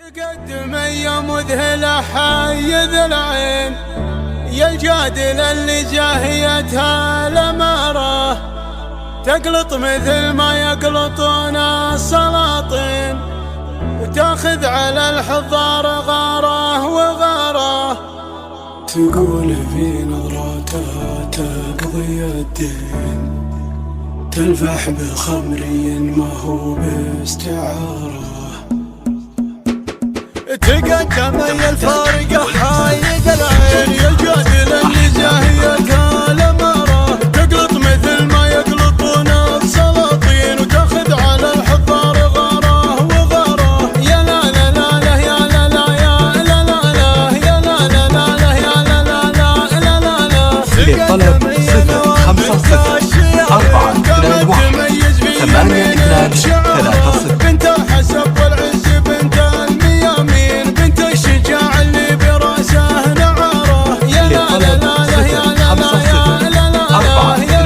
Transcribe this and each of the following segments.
تقدم يا مذهل حي ذي العين، يا الجادل اللي جاهيتها الأمارة، تقلط مثل ما يقلطون السلاطين، وتاخذ على الحضار غاره وغاره. تقول في نظراتها تقضي الدين، تلفح بخمري ما هو باستعارة. تقدم يا الفارقة حايد العين، يا الجادل اللي جاهيتها الأمارة، تقلط مثل ما يقلطون السلاطين، وتاخذ على الحضار غاره وغاره. يا لا لا لا لا يا لا لا يا لا لا لا يا لا لا لا لا يا لا لا لا لا لا لا. للطلب 050-421-822-3. بنت الحسب والعز بنت الميامين، بنت الشجاع اللي براسه نعاره. يا لا لا لا لا يا لا لا يا لا لا يا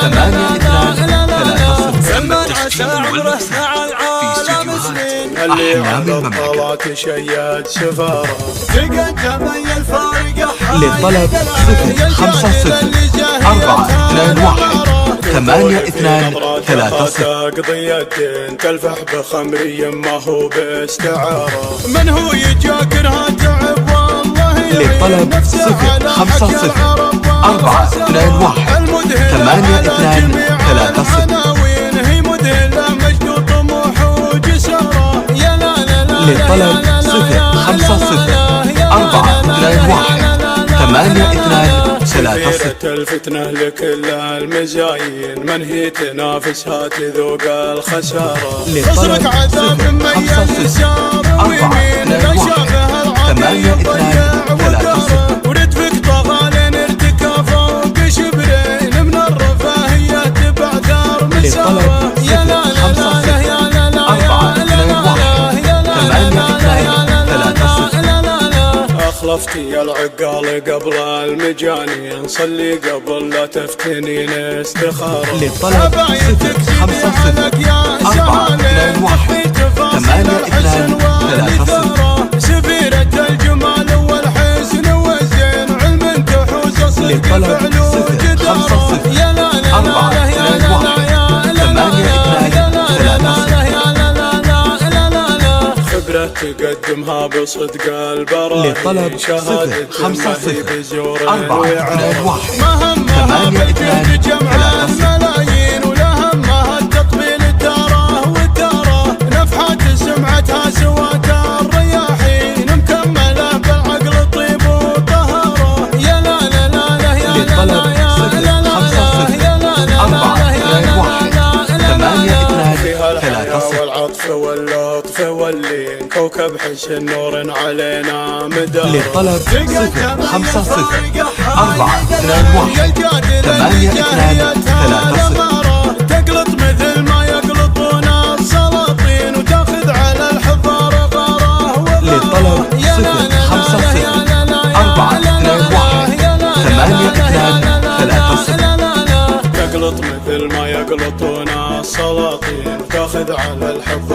لا لا لا. زمان عسى عمره مع العالم سنين، اللي على الطلات شيد سفاره. تقدم يا الفارقة للطلب 050-421-822-3. قضية الدين تلفح بخمري ما هو باستعارة. من هو يجاكرها تعب والله. للطلب 050-421-822-3. هي مذهلة مجد وطموح وجسارة. يا لا لا لا. للطلب 050-421-822-3. الفتنة لكل المزاين، من هي تنافسها تذوق الخسارة. خسرك عذاب مميز يسار ويمين، لا شافها العظيم ضيع وكاره. وردفك طغال ارتكى فوق شبرين، من الرفاهية تبع دار مسارة. يا لا لا لا يا لا لا يا لا لا. أخلفتي يا العقال قبل المجانين، صلي قبل لا تفتنين استخارة. للطلب 050-421-822-3. سفيرة الجمال والحسن والزين، علم تحوز اصلك للطلب فعل وجدارة. يا لا لا لا يا لا لا يا لا لا خبرة تقدمها بصدق البراء. للطلب 050-421-822-3. جمع الملايين، ولا همها التطبيل التاره والتاره. نفحات سمعتها سوات الرياحين، مكملة بالعقل طيب وطهارة. يا لا لا لا لا يا لا لا يا لا لا يا لا لا. فيها الحياة والعطف واللطف واللين، كوكب حس النور علينا مدار. للطلب 050-421-822-3. تقلط مثل ما يقلطون السلاطين، وتاخذ على الحضار غاره وغاره. للطلب 050-421-822-3. تقلط مثل ما يقلطون السلاطين، وتاخذ على الحضار